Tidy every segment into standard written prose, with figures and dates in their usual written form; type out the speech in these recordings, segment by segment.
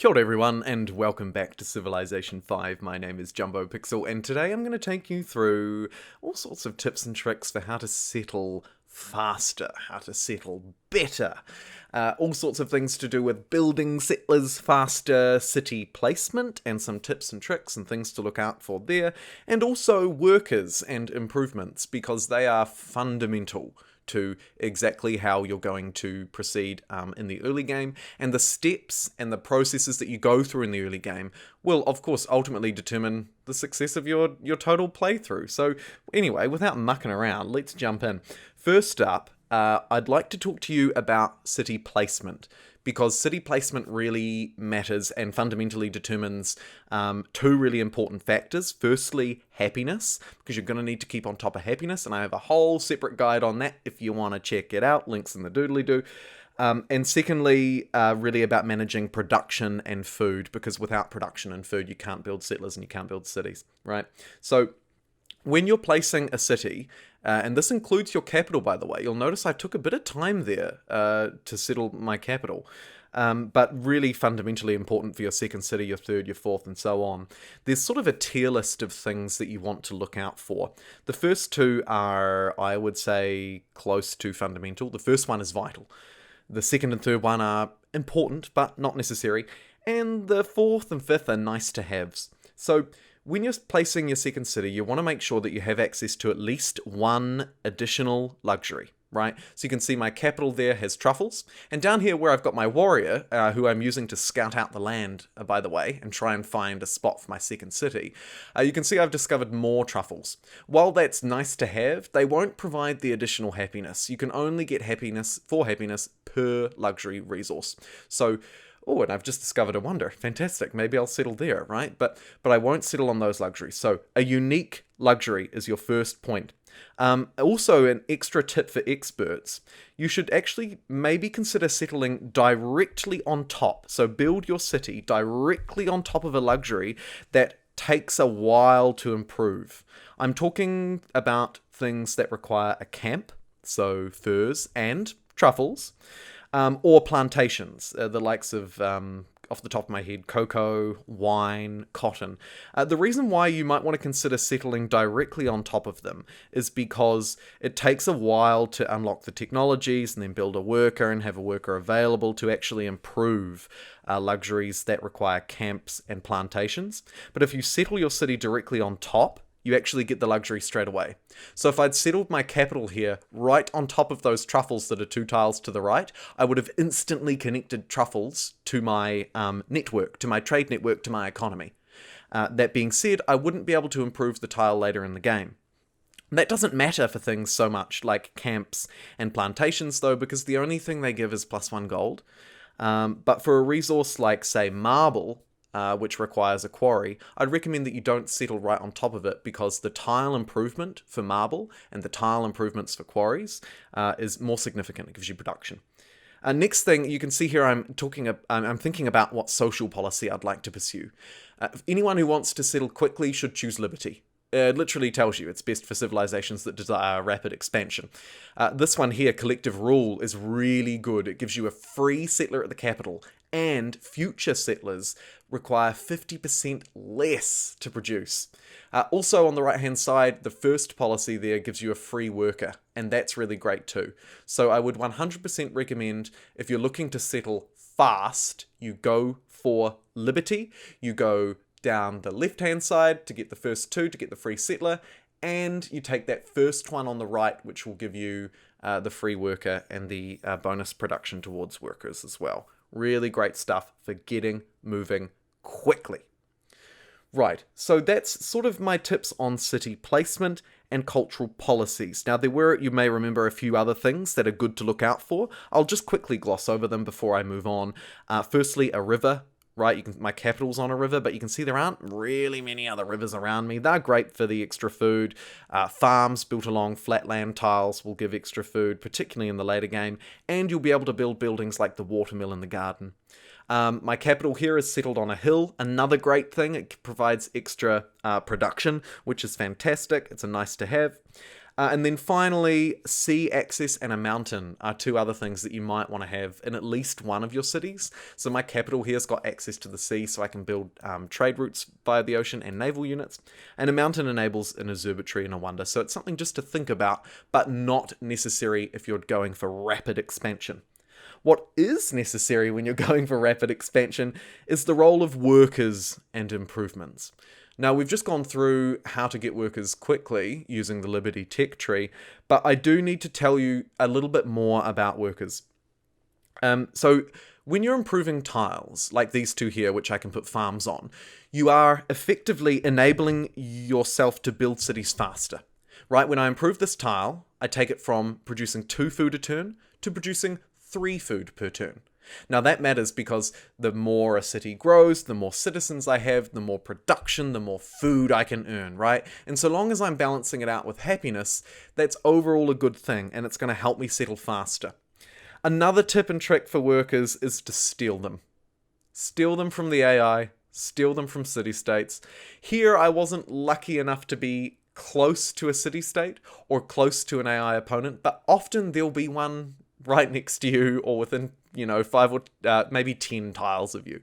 Kia ora everyone, and welcome back to Civilization 5. My name is JumboPixel, and today I'm going to take you through all sorts of tips and tricks for how to settle faster, how to settle better. All sorts of things to do with building settlers faster, city placement, and some tips and tricks and things to look out for there, and also workers and improvements, because they are fundamental to exactly how you're going to proceed in the early game, and the steps and the processes that you go through in the early game will, of course, ultimately determine the success of your total playthrough. So anyway, without mucking around, let's jump in. First up, I'd like to talk to you about city placement, because city placement really matters and fundamentally determines two really important factors. Firstly, happiness, because you're going to need to keep on top of happiness, and I have a whole separate guide on that if you want to check it out. Links in the doodly-doo. And secondly, really about managing production and food, because without production and food, you can't build settlers and you can't build cities, right? So when you're placing a city, and this includes your capital, by the way, you'll notice I took a bit of time there to settle my capital, but really fundamentally important for your second city, your third, your fourth, and so on. There's sort of a tier list of things that you want to look out for. The first two are, I would say, close to fundamental. The first one is vital. The second and third one are important, but not necessary. And the fourth and fifth are nice to haves. So when you're placing your second city, you want to make sure that you have access to at least one additional luxury, right? So you can see my capital there has truffles. And down here where I've got my warrior, who I'm using to scout out the land, by the way, and try and find a spot for my second city, you can see I've discovered more truffles. While that's nice to have, they won't provide the additional happiness. You can only get happiness per luxury resource. So, oh, and I've just discovered a wonder. Fantastic. Maybe I'll settle there, right? But I won't settle on those luxuries. So a unique luxury is your first point. Also, an extra tip for experts, you should actually maybe consider settling directly on top. So build your city directly on top of a luxury that takes a while to improve. I'm talking about things that require a camp, so furs and truffles, or plantations, the likes of, off the top of my head, cocoa, wine, cotton. The reason why you might want to consider settling directly on top of them is because it takes a while to unlock the technologies and then build a worker and have a worker available to actually improve luxuries that require camps and plantations. But if you settle your city directly on top, you actually get the luxury straight away. So if I'd settled my capital here right on top of those truffles that are 2 tiles to the right, I would have instantly connected truffles to my network, to my trade network, to my economy. That being said, I wouldn't be able to improve the tile later in the game. That doesn't matter for things so much like camps and plantations though, because the only thing they give is +1 gold. But for a resource like, say, marble, which requires a quarry, I'd recommend that you don't settle right on top of it, because the tile improvement for marble and the tile improvements for quarries is more significant. It gives you production. Next thing, you can see here I'm thinking about what social policy I'd like to pursue. Anyone who wants to settle quickly should choose liberty. It literally tells you it's best for civilizations that desire rapid expansion. This one here, collective rule, is really good. It gives you a free settler at the capital, and future settlers require 50% less to produce. Also on the right hand side, the first policy there gives you a free worker, and that's really great too. So I would 100% recommend, if you're looking to settle fast, you go for liberty. You go down the left hand side to get the first 2 to get the free settler, and you take that first one on the right, which will give you the free worker and the bonus production towards workers as well. Really great stuff for getting moving quickly. Right, so that's sort of my tips on city placement and cultural policies. Now, there were, you may remember, a few other things that are good to look out for. I'll just quickly gloss over them before I move on. Firstly, a river. Right, my capital's on a river, but you can see there aren't really many other rivers around me. They're great for the extra food. Farms built along flatland tiles will give extra food, particularly in the later game, and you'll be able to build buildings like the watermill in the garden. My capital here is settled on a hill. Another great thing, it provides extra production, which is fantastic. It's a nice to have. And then finally, sea access and a mountain are two other things that you might want to have in at least one of your cities. So my capital here's got access to the sea, so I can build trade routes via the ocean and naval units. And a mountain enables an observatory and a wonder. So it's something just to think about, but not necessary if you're going for rapid expansion. What is necessary when you're going for rapid expansion is the role of workers and improvements. Now, we've just gone through how to get workers quickly using the Liberty tech tree, but I do need to tell you a little bit more about workers. So when you're improving tiles, like these two here, which I can put farms on, you are effectively enabling yourself to build cities faster. Right? When I improve this tile, I take it from producing 2 food a turn to producing 3 food per turn. Now that matters because the more a city grows, the more citizens I have, the more production, the more food I can earn, right? And so long as I'm balancing it out with happiness, that's overall a good thing, and it's going to help me settle faster. Another tip and trick for workers is to steal them. Steal them from the AI, steal them from city-states. Here I wasn't lucky enough to be close to a city-state or close to an AI opponent, but often there'll be one right next to you or within 5 or maybe 10 tiles of you.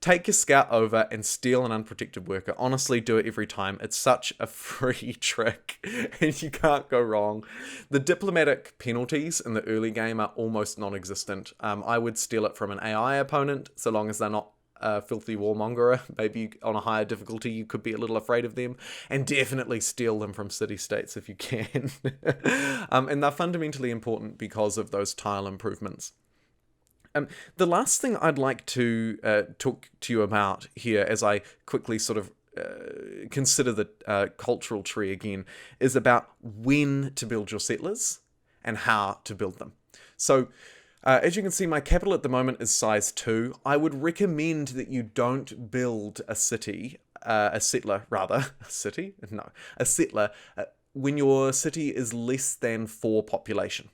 Take your scout over and steal an unprotected worker. Honestly, do it every time. It's such a free trick and you can't go wrong. The diplomatic penalties in the early game are almost non-existent. I would steal it from an AI opponent so long as they're not a filthy warmongerer. Maybe on a higher difficulty you could be a little afraid of them, and definitely steal them from city-states if you can. And they're fundamentally important because of those tile improvements. The last thing I'd like to talk to you about here as I quickly sort of consider the cultural tree again is about when to build your settlers and how to build them. So as you can see, my capital at the moment is size 2. I would recommend that you don't build a settler, when your city is less than 4 population.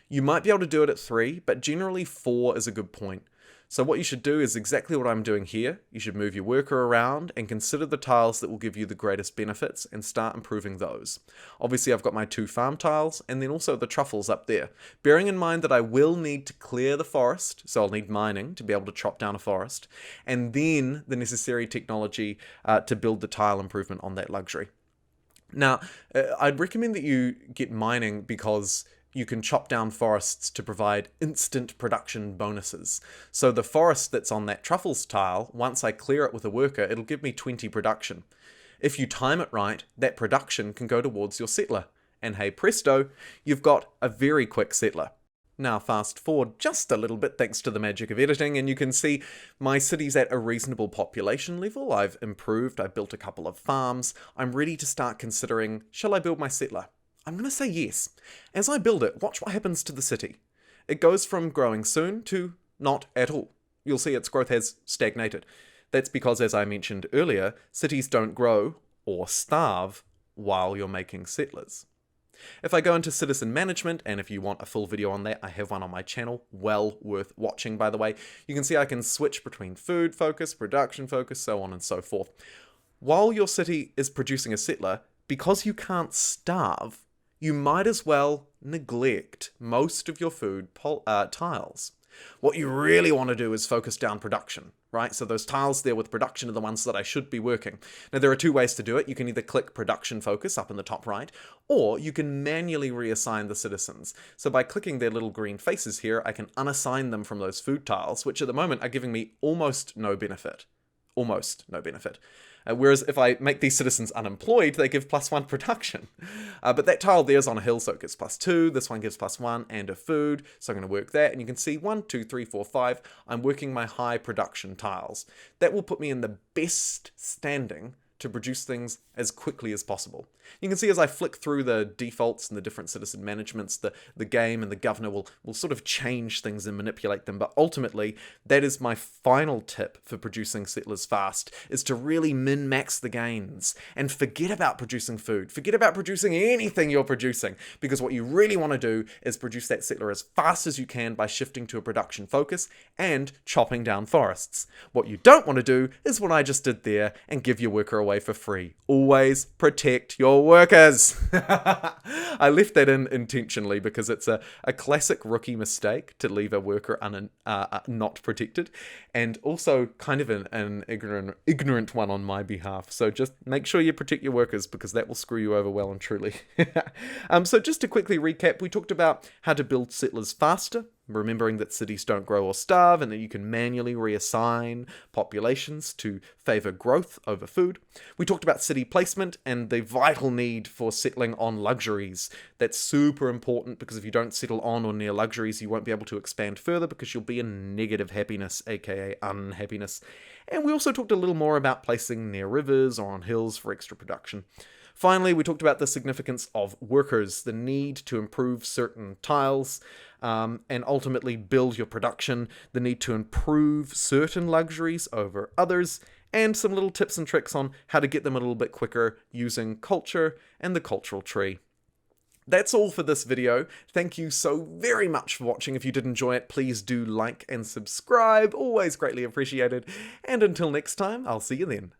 You might be able to do it at 3, but generally 4 is a good point. So what you should do is exactly what I'm doing here. You should move your worker around and consider the tiles that will give you the greatest benefits and start improving those. Obviously I've got my 2 farm tiles and then also the truffles up there. Bearing in mind that I will need to clear the forest, so I'll need mining to be able to chop down a forest, and then the necessary technology to build the tile improvement on that luxury. Now, I'd recommend that you get mining because you can chop down forests to provide instant production bonuses. So the forest that's on that truffles tile, once I clear it with a worker, it'll give me 20 production. If you time it right, that production can go towards your settler. And hey presto, you've got a very quick settler. Now fast forward just a little bit thanks to the magic of editing, and you can see my city's at a reasonable population level. I've improved, I built a couple of farms. I'm ready to start considering, shall I build my settler? I'm going to say yes. As I build it, watch what happens to the city. It goes from growing soon to not at all. You'll see its growth has stagnated. That's because, as I mentioned earlier, cities don't grow or starve while you're making settlers. If I go into citizen management, and if you want a full video on that, I have one on my channel, well worth watching by the way, you can see I can switch between food focus, production focus, so on and so forth. While your city is producing a settler, because you can't starve, you might as well neglect most of your food tiles. What you really want to do is focus down production, right? So those tiles there with production are the ones that I should be working. Now there are 2 ways to do it. You can either click production focus up in the top right, or you can manually reassign the citizens. So by clicking their little green faces here, I can unassign them from those food tiles, which at the moment are giving me almost no benefit. Whereas if I make these citizens unemployed, they give +1 production. But that tile there's on a hill, so it gives +2. This one gives +1 and a food. So I'm going to work that. And you can see 1, 2, 3, 4, 5. I'm working my high production tiles. That will put me in the best standing to produce things as quickly as possible. You can see as I flick through the defaults and the different citizen managements, the game and the governor will sort of change things and manipulate them, but ultimately that is my final tip for producing settlers fast, is to really min-max the gains and forget about producing food, forget about producing anything you're producing, because what you really want to do is produce that settler as fast as you can by shifting to a production focus and chopping down forests. What you don't want to do is what I just did there and give your worker a away for free. Always protect your workers. I left that in intentionally because it's a classic rookie mistake to leave a worker not protected, and also kind of an ignorant one on my behalf. So just make sure you protect your workers, because that will screw you over well and truly. So just to quickly recap, we talked about how to build settlers faster, remembering that cities don't grow or starve, and that you can manually reassign populations to favour growth over food. We talked about city placement and the vital need for settling on luxuries. That's super important, because if you don't settle on or near luxuries, you won't be able to expand further, because you'll be in negative happiness, aka unhappiness. And we also talked a little more about placing near rivers or on hills for extra production. Finally, we talked about the significance of workers, the need to improve certain tiles, and ultimately build your production, the need to improve certain luxuries over others, and some little tips and tricks on how to get them a little bit quicker using culture and the cultural tree. That's all for this video. Thank you so very much for watching. If you did enjoy it, please do like and subscribe. Always greatly appreciated. And until next time, I'll see you then.